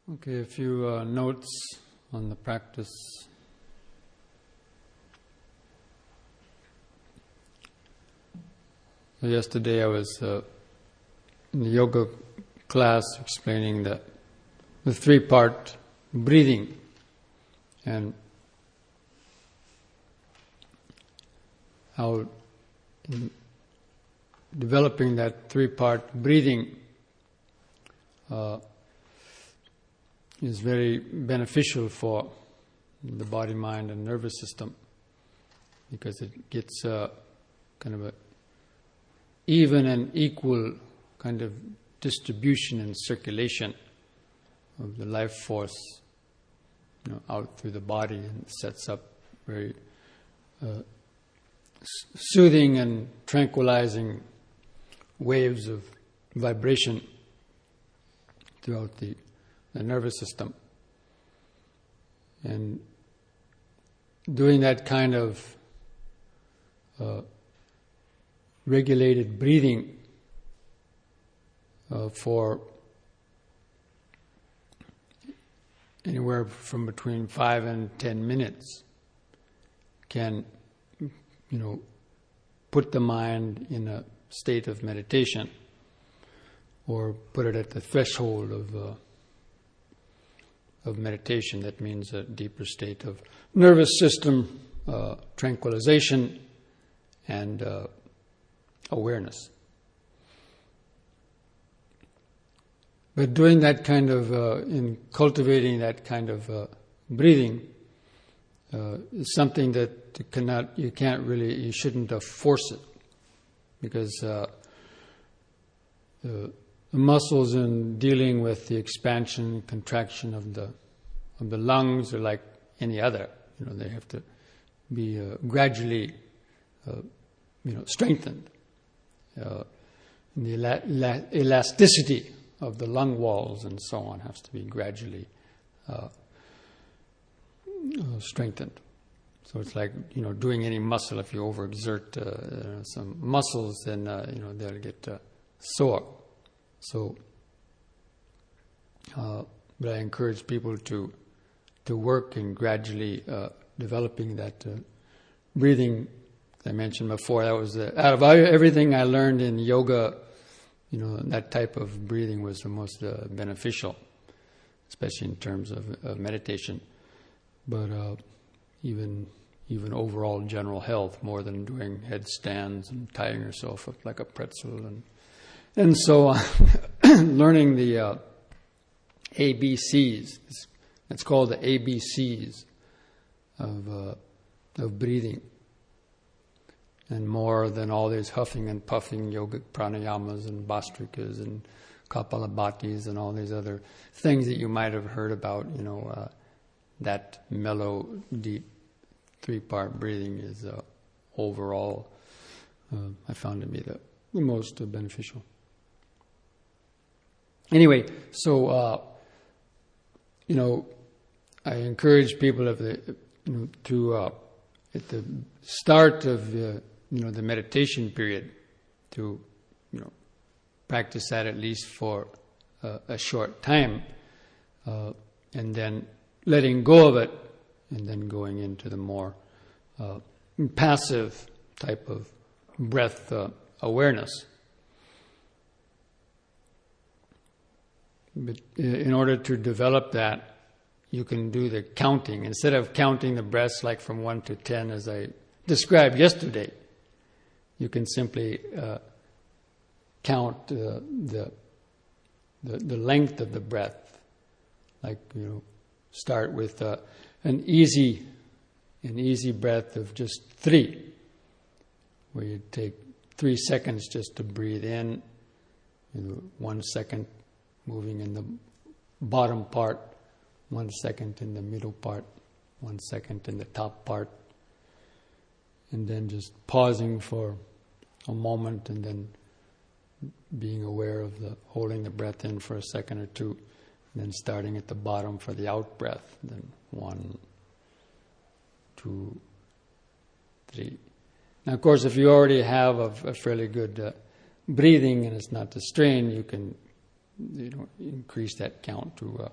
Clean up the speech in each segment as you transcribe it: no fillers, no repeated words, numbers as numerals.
Okay, a few notes on the practice. So yesterday I was in the yoga class explaining the three-part breathing, and how in developing that three-part breathing is very beneficial for the body, mind, and nervous system, because it gets kind of a even and equal kind of distribution and circulation of the life force, out through the body, and sets up very soothing and tranquilizing waves of vibration throughout the nervous system. And doing that kind of regulated breathing for anywhere from between 5 and 10 minutes can, put the mind in a state of meditation, or put it at the threshold of meditation. That means a deeper state of nervous system tranquilization and awareness. But doing that kind of, in cultivating that kind of breathing, is something that you shouldn't force it, because the muscles in dealing with the expansion and contraction of the lungs are like any other. They have to be gradually, strengthened. The elasticity of the lung walls and so on has to be gradually strengthened. So it's like, doing any muscle. If you overexert some muscles, then they'll get sore. So, but I encourage people to work in gradually developing that breathing. As I mentioned before, that was out of everything I learned in yoga. That type of breathing was the most beneficial, especially in terms of meditation. But even overall general health, more than doing headstands and tying yourself up like a pretzel and so on. Learning the ABCs. It's called the ABCs of breathing. And more than all these huffing and puffing yogic pranayamas and bastrikas and kapalabhatis and all these other things that you might have heard about, that mellow, deep, three-part breathing is overall, I found to be the most beneficial. Anyway, so, I encourage people to, at the start of the meditation period, to, practice that at least for a short time, and then letting go of it, and then going into the more passive type of breath awareness. But in order to develop that, you can do the counting. Instead of counting the breaths like from 1 to 10 as I described yesterday, you can simply count the length of the breath. Like, start with an easy breath of just 3, where you take 3 seconds just to breathe in, 1 second moving in the bottom part, 1 second in the middle part, 1 second in the top part, and then just pausing for a moment, and then being aware of holding the breath in for a second or two, and then starting at the bottom for the out breath, then 1, 2, 3. Now, of course, if you already have a fairly good breathing and it's not to strain, you can increase that count to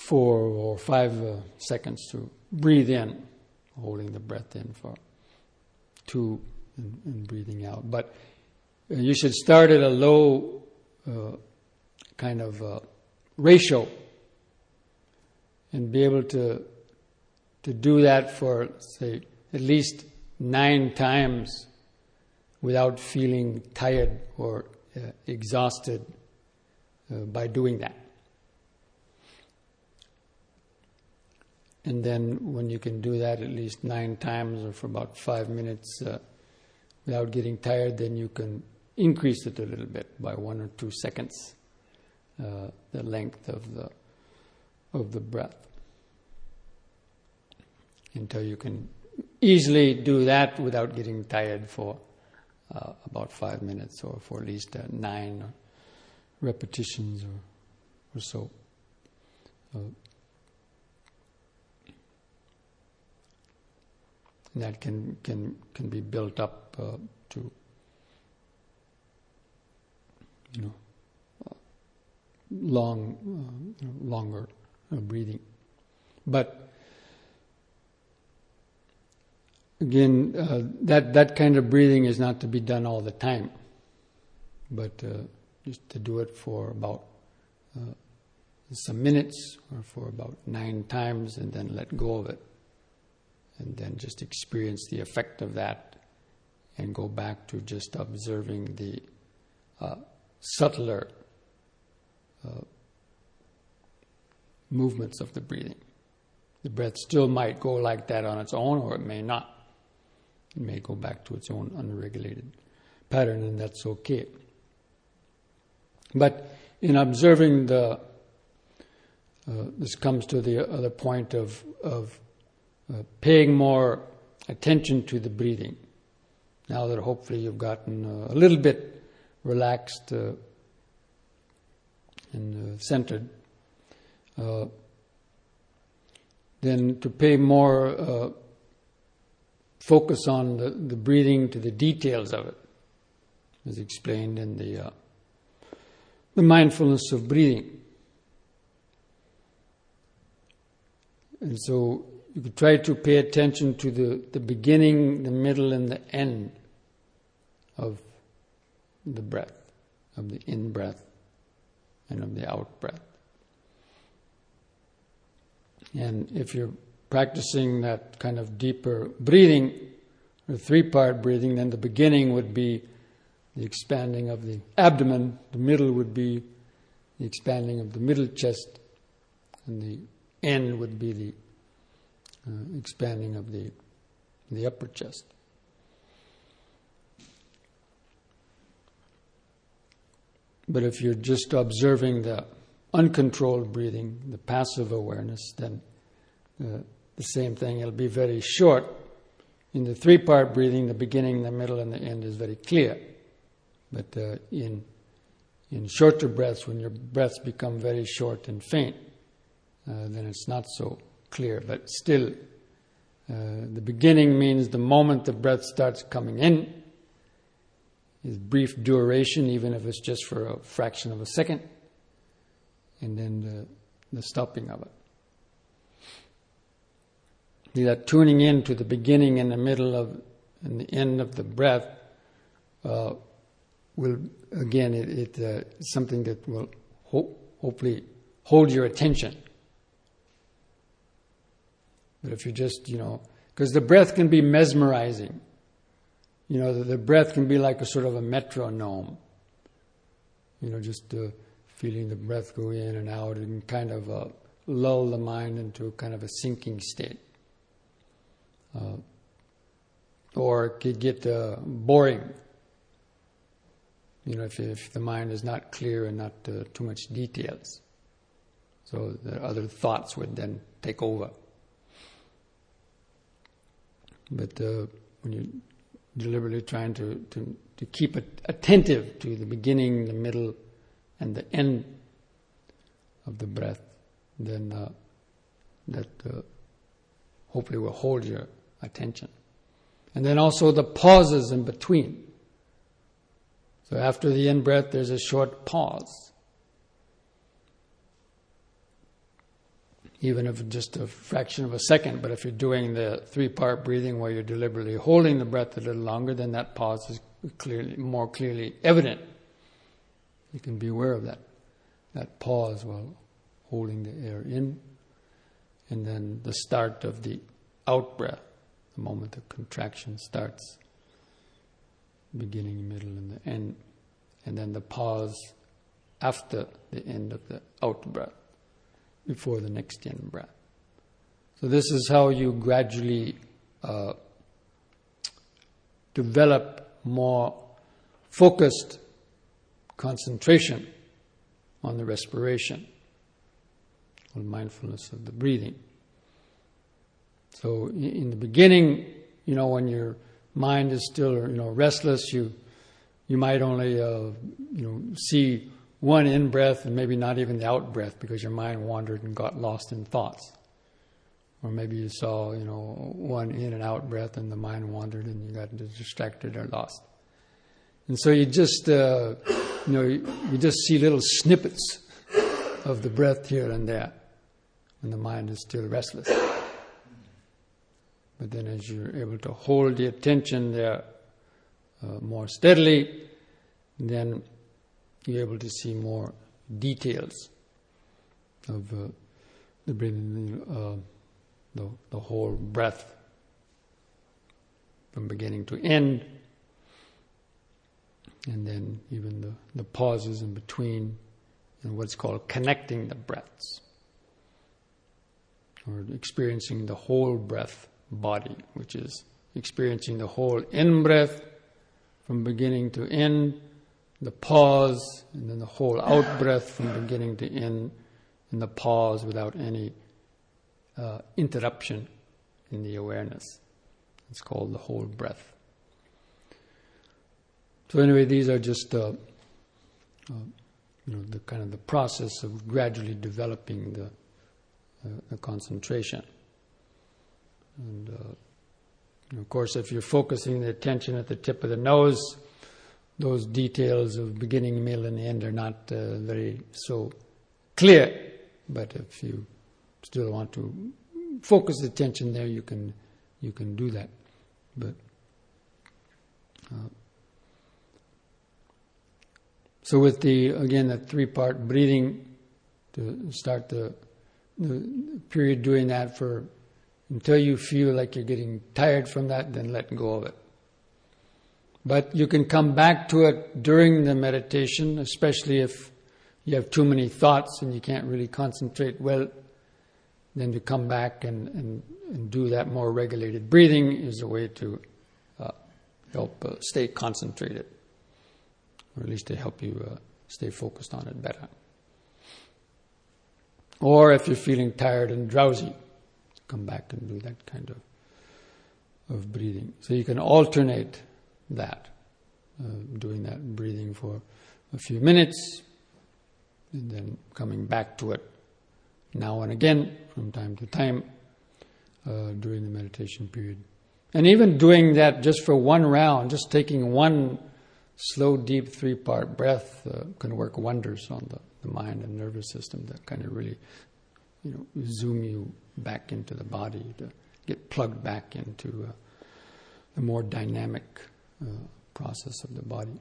4 or 5 seconds to breathe in, holding the breath in for 2 and breathing out. But you should start at a low kind of ratio and be able to do that for, say, at least 9 times without feeling tired or exhausted by doing that. And then when you can do that at least 9 times or for about 5 minutes without getting tired, then you can increase it a little bit by 1 or 2 seconds, the length of the breath, until you can easily do that without getting tired for about 5 minutes or for at least 9 repetitions or so. And that can be built up to longer breathing. But again, that kind of breathing is not to be done all the time, but just to do it for about some minutes or for about 9 times and then let go of it. And then just experience the effect of that and go back to just observing the subtler movements of the breathing. The breath still might go like that on its own, or it may not. It may go back to its own unregulated pattern, and that's okay. But in observing this comes to the other point of paying more attention to the breathing. Now that hopefully you've gotten a little bit relaxed and centered, then to pay more focus on the breathing, to the details of it, as explained in the mindfulness of breathing. And so you could try to pay attention to the beginning, the middle, and the end of the breath, of the in-breath and of the out-breath. And if you're practicing that kind of deeper breathing, or 3-part breathing, then the beginning would be the expanding of the abdomen, the middle would be the expanding of the middle chest, and the end would be the expanding of the upper chest. But if you're just observing the uncontrolled breathing, the passive awareness, then the same thing. It'll be very short. In the 3-part breathing, the beginning, the middle, and the end is very clear. But in shorter breaths, when your breaths become very short and faint, then it's not so clear. But still, the beginning means the moment the breath starts coming in is brief duration, even if it's just for a fraction of a second, and then the stopping of it. That tuning in to the beginning and the middle and the end of the breath will, again, it's something that will hopefully hold your attention. But if you just, because the breath can be mesmerizing. The breath can be like a sort of a metronome. Just feeling the breath go in and out and kind of lull the mind into kind of a sinking state. Or it could get boring. If the mind is not clear and not too much details. So the other thoughts would then take over. But when you're deliberately trying to keep it attentive to the beginning, the middle, and the end of the breath, then that hopefully will hold your attention. And then also the pauses in between. So after the in-breath, there's a short pause. even if just a fraction of a second. But if you're doing the 3-part breathing where you're deliberately holding the breath a little longer, then that pause is more clearly evident. You can be aware of that pause while holding the air in, and then the start of the out breath, the moment the contraction starts, beginning, middle, and the end, and then the pause after the end of the out breath, before the next in breath. So this is how you gradually develop more focused concentration on the respiration, or mindfulness of the breathing. So in the beginning, when your mind is still, restless, you might only, see one in-breath and maybe not even the out-breath because your mind wandered and got lost in thoughts. Or maybe you saw, one in and out breath and the mind wandered and you got distracted or lost. And so you just, you just see little snippets of the breath here and there when the mind is still restless. But then as you're able to hold the attention there more steadily, then you're able to see more details of the breathing, the whole breath from beginning to end, and then even the pauses in between, and what's called connecting the breaths, or experiencing the whole breath body, which is experiencing the whole in-breath from beginning to end, the pause, and then the whole out-breath from beginning to end, and the pause without any interruption in the awareness. It's called the whole breath. So anyway, these are just the kind of the process of gradually developing the concentration. And of course, if you're focusing the attention at the tip of the nose, those details of beginning, middle, and end are not very so clear. But if you still want to focus the attention there, you can do that. But so with the 3-part breathing, to start the period doing that until you feel like you're getting tired from that, then let go of it. But you can come back to it during the meditation, especially if you have too many thoughts and you can't really concentrate well. Then to come back and do that more regulated breathing is a way to help stay concentrated, or at least to help you stay focused on it better. Or if you're feeling tired and drowsy, come back and do that kind of breathing. So you can alternate that, doing that breathing for a few minutes, and then coming back to it now and again from time to time during the meditation period. And even doing that just for one round, just taking one slow, deep 3-part breath can work wonders on the mind and nervous system that kind of really, zoom you back into the body, to get plugged back into the more dynamic process of the body.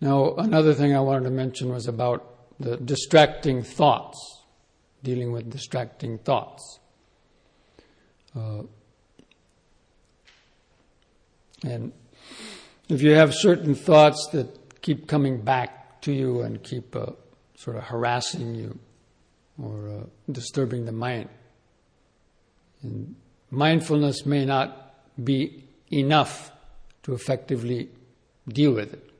Now, another thing I wanted to mention was about the distracting thoughts, dealing with distracting thoughts. And if you have certain thoughts that keep coming back to you and keep sort of harassing you or disturbing the mind, and mindfulness may not be enough to effectively deal with it.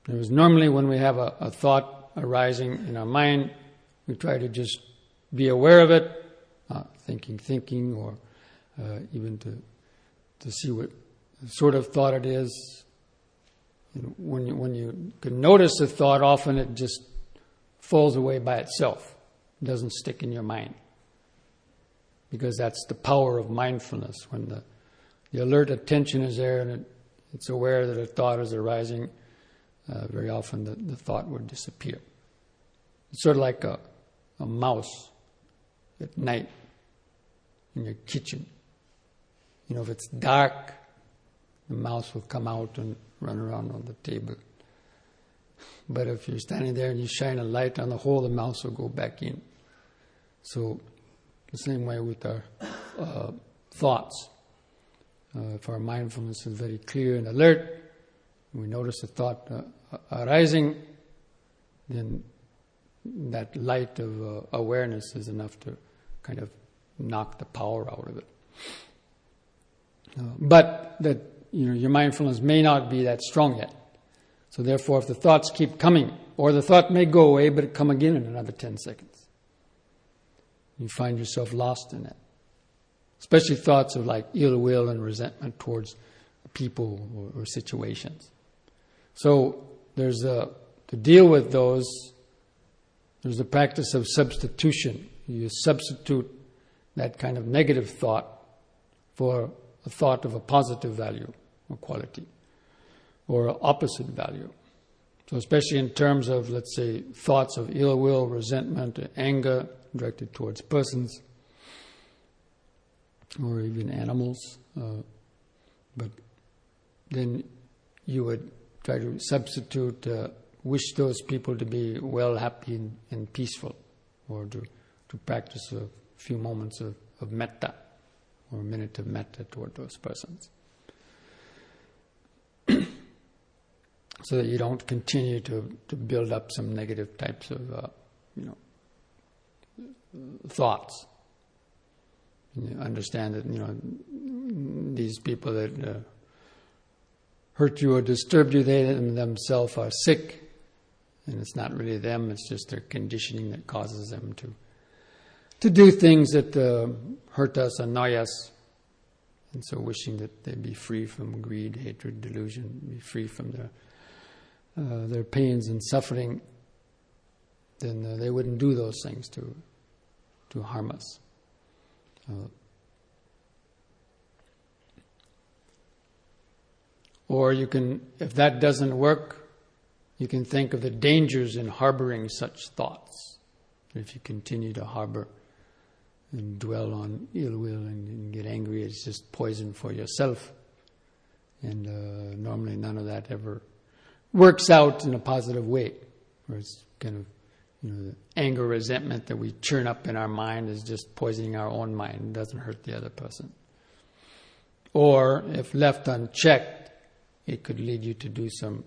Because normally when we have a thought arising in our mind, we try to just be aware of it, thinking, or even to see what sort of thought it is. When you can notice a thought, often it just falls away by itself. It doesn't stick in your mind. Because that's the power of mindfulness. When the alert attention is there and it's aware that a thought is arising, very often the thought would disappear. It's sort of like a mouse at night in your kitchen. If it's dark, the mouse will come out and run around on the table. But if you're standing there and you shine a light on the hole, the mouse will go back in. So the same way with our thoughts. If our mindfulness is very clear and alert, we notice a thought arising, then that light of awareness is enough to kind of knock the power out of it. But that your mindfulness may not be that strong yet. So therefore, if the thoughts keep coming, or the thought may go away, but it come again in another 10 seconds, you find yourself lost in it. Especially thoughts of like ill will and resentment towards people or situations. So to deal with those, there's the practice of substitution. You substitute that kind of negative thought for a thought of a positive value or quality, or opposite value. So especially in terms of, let's say, thoughts of ill will, resentment, anger directed towards persons, or even animals. But then you would try to substitute, wish those people to be well, happy, and peaceful, or to practice a few moments of metta, or a minute of metta toward those persons. So that you don't continue to build up some negative types of thoughts. And you understand that these people that hurt you or disturb you, they themselves are sick, and it's not really them; it's just their conditioning that causes them to do things that hurt us, annoy us. And so, wishing that they be free from greed, hatred, delusion, be free from their pains and suffering, then they wouldn't do those things to harm us. Or you can, if that doesn't work, you can think of the dangers in harboring such thoughts. If you continue to harbor and dwell on ill will and get angry, it's just poison for yourself. And normally none of that ever works out in a positive way. Where it's kind of, the anger, resentment that we churn up in our mind is just poisoning our own mind. It doesn't hurt the other person. Or if left unchecked, it could lead you to do some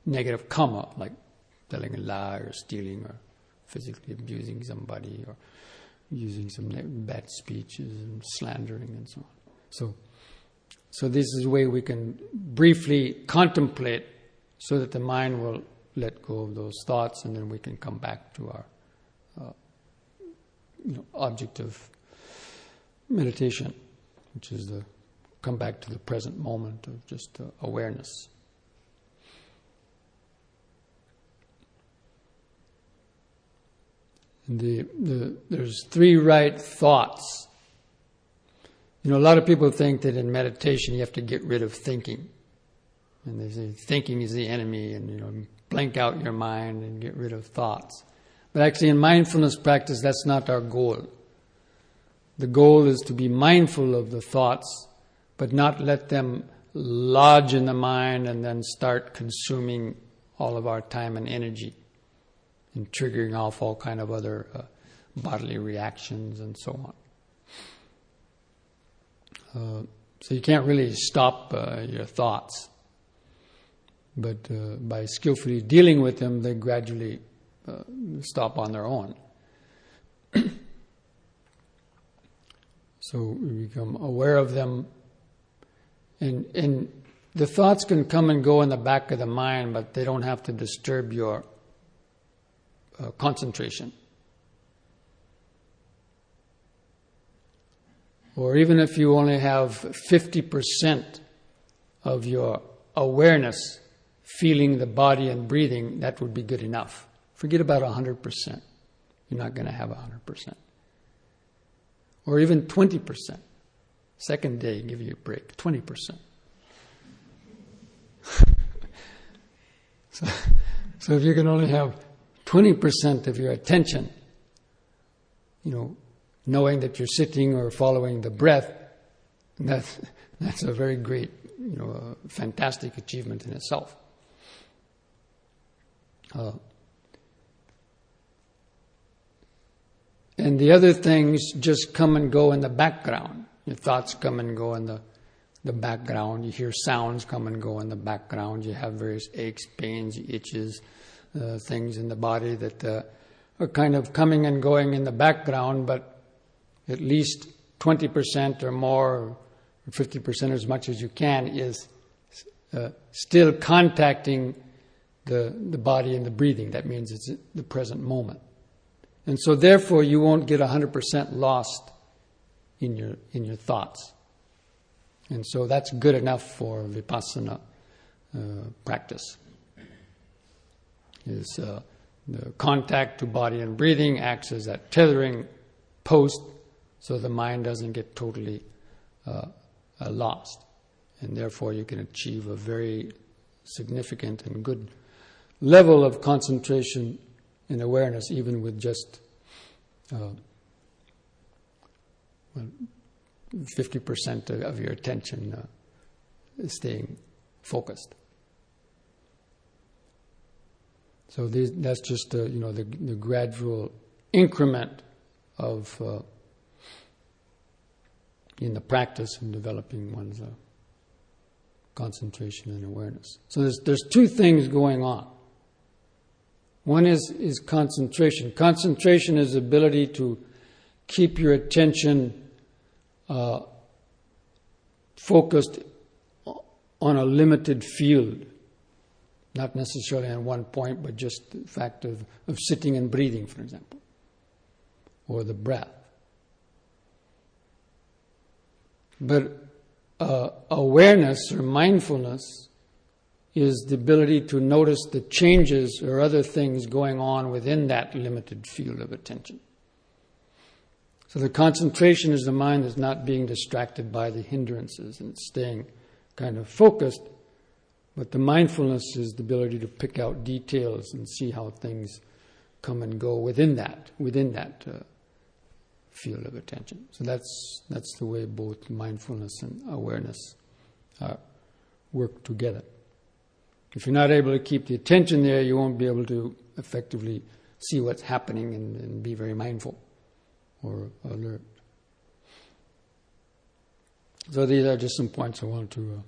negative karma, like telling a lie or stealing or physically abusing somebody or using some bad speeches and slandering and so on. So this is a way we can briefly contemplate so that the mind will let go of those thoughts, and then we can come back to our object of meditation, which is come back to the present moment of just awareness. And there's 3 right thoughts. A lot of people think that in meditation you have to get rid of thinking. And they say thinking is the enemy, and blank out your mind and get rid of thoughts. But actually in mindfulness practice, that's not our goal. The goal is to be mindful of the thoughts, but not let them lodge in the mind and then start consuming all of our time and energy and triggering off all kind of other bodily reactions and so on. So you can't really stop your thoughts. But by skillfully dealing with them, they gradually stop on their own. So we become aware of them. And the thoughts can come and go in the back of the mind, but they don't have to disturb your concentration. Or even if you only have 50% of your awareness feeling the body and breathing, that would be good enough. Forget about 100%. You're not going to have 100%. Or even 20%. Second day, give you a break. 20%. So if you can only have 20% of your attention, knowing that you're sitting or following the breath, that's a very great, fantastic achievement in itself. And the other things just come and go in the background. Your thoughts come and go in the background. You hear sounds come and go in the background. You have various aches, pains, itches, things in the body that are kind of coming and going in the background, but at least 20% or more, or 50% as much as you can, is still contacting the body and the breathing. That means it's the present moment. And so therefore you won't get 100% lost in your thoughts. And so that's good enough for Vipassana practice. Is the contact to body and breathing acts as that tethering post, so the mind doesn't get totally lost. And therefore you can achieve a very significant and good level of concentration and awareness, even with just 50% of your attention staying focused. So that's just the gradual increment of in the practice in developing one's concentration and awareness. So there's two things going on. One is concentration. Concentration is the ability to keep your attention focused on a limited field. Not necessarily on one point, but just the fact of sitting and breathing, for example, or the breath. But awareness or mindfulness is the ability to notice the changes or other things going on within that limited field of attention. So the concentration is the mind that's not being distracted by the hindrances and staying kind of focused. But the mindfulness is the ability to pick out details and see how things come and go within that field of attention. So that's the way both mindfulness and awareness work together. If you're not able to keep the attention there, you won't be able to effectively see what's happening and be very mindful or alert. So these are just some points I want to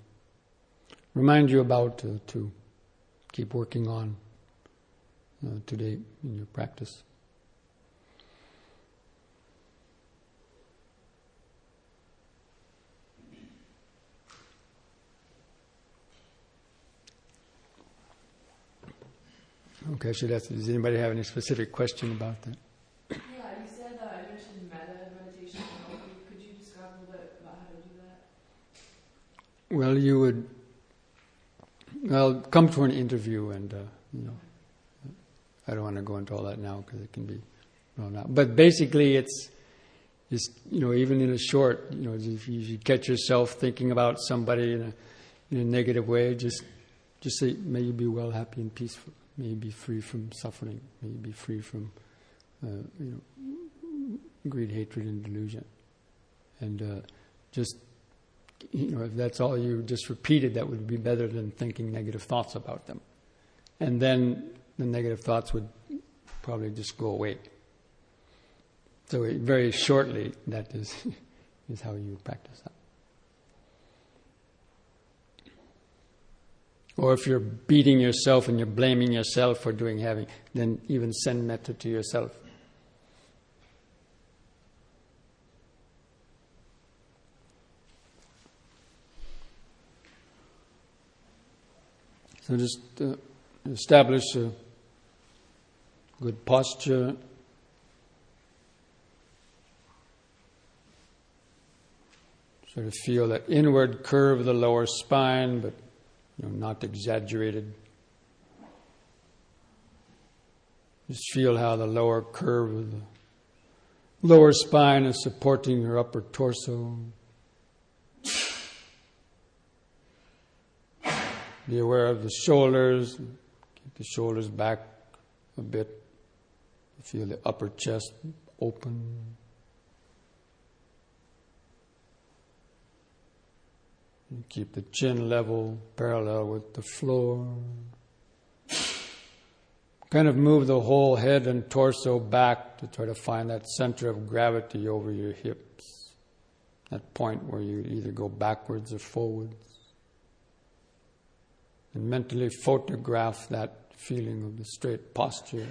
remind you about to keep working on today in your practice. Okay, I should ask, does anybody have any specific question about that? Yeah, you said you mentioned metta meditation. Could you describe a little bit about how to do that? Well, you would come to an interview and, I don't want to go into all that now because it can be blown out. But basically it's even in a short, if you catch yourself thinking about somebody in a negative way, just say, may you be well, happy and peaceful. May you be free from suffering. May you be free from, greed, hatred, and delusion. And just, if that's all you just repeated, that would be better than thinking negative thoughts about them. And then the negative thoughts would probably just go away. So very shortly, that is how you practice that. Or if you're beating yourself and you're blaming yourself for having, then even send metta to yourself. So just establish a good posture. Sort of feel that inward curve of the lower spine, but not exaggerated. Just feel how the lower curve of the lower spine is supporting your upper torso. Be aware of the shoulders. Keep the shoulders back a bit Feel the upper chest open. You keep the chin level, parallel with the floor. Kind of move the whole head and torso back to try to find that center of gravity over your hips. That point where you either go backwards or forwards. And mentally photograph that feeling of the straight posture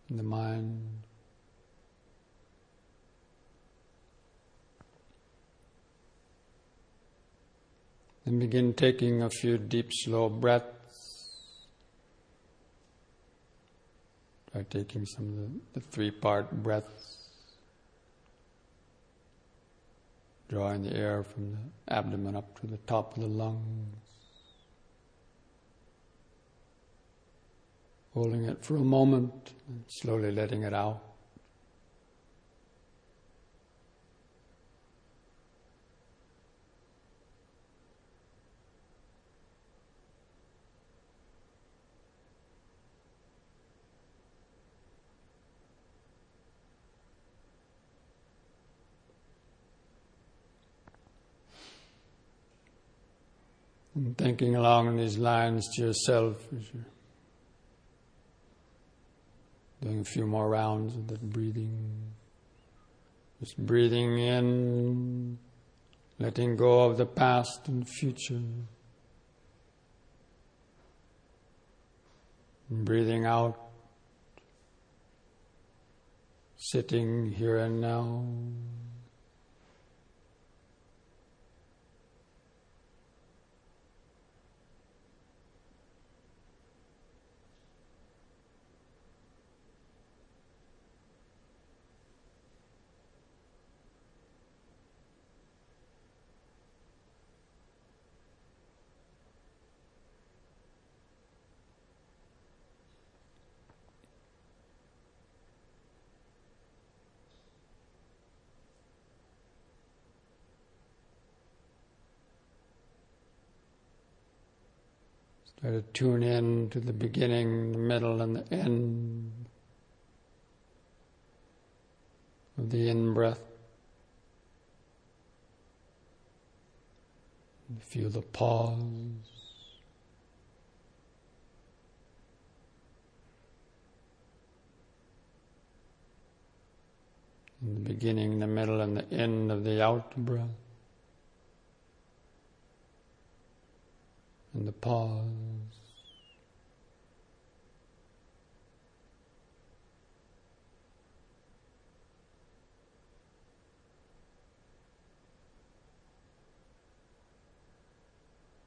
in the mind. Then begin taking a few deep, slow breaths. Try taking some of the three-part breaths. Drawing the air from the abdomen up to the top of the lungs. Holding it for a moment and slowly letting it out. And thinking along these lines to yourself as you're doing a few more rounds of that breathing. Just breathing in, letting go of the past and future. And breathing out, sitting here and now. Try to tune in to the beginning, the middle, and the end of the in-breath. And feel the pause. In the beginning, the middle, and the end of the out-breath. And the pause.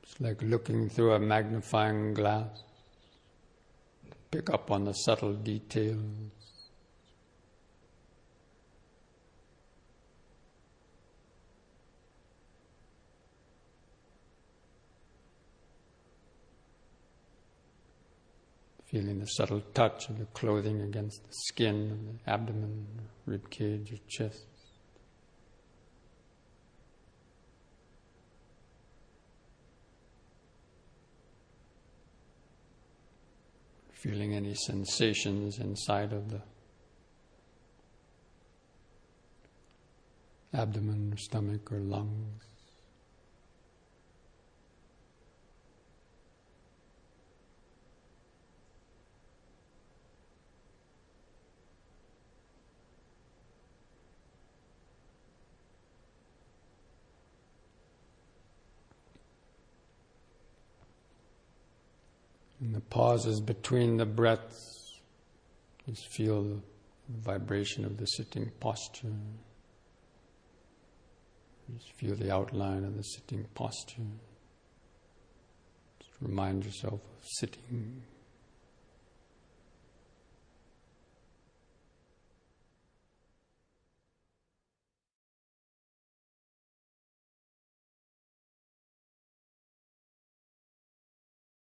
It's like looking through a magnifying glass. Pick up on the subtle details. Feeling the subtle touch of the clothing against the skin of the abdomen, rib cage, or chest. Feeling any sensations inside of the abdomen, or stomach, or lungs. And the pauses between the breaths, just feel the vibration of the sitting posture. Just feel the outline of the sitting posture. Just remind yourself of sitting.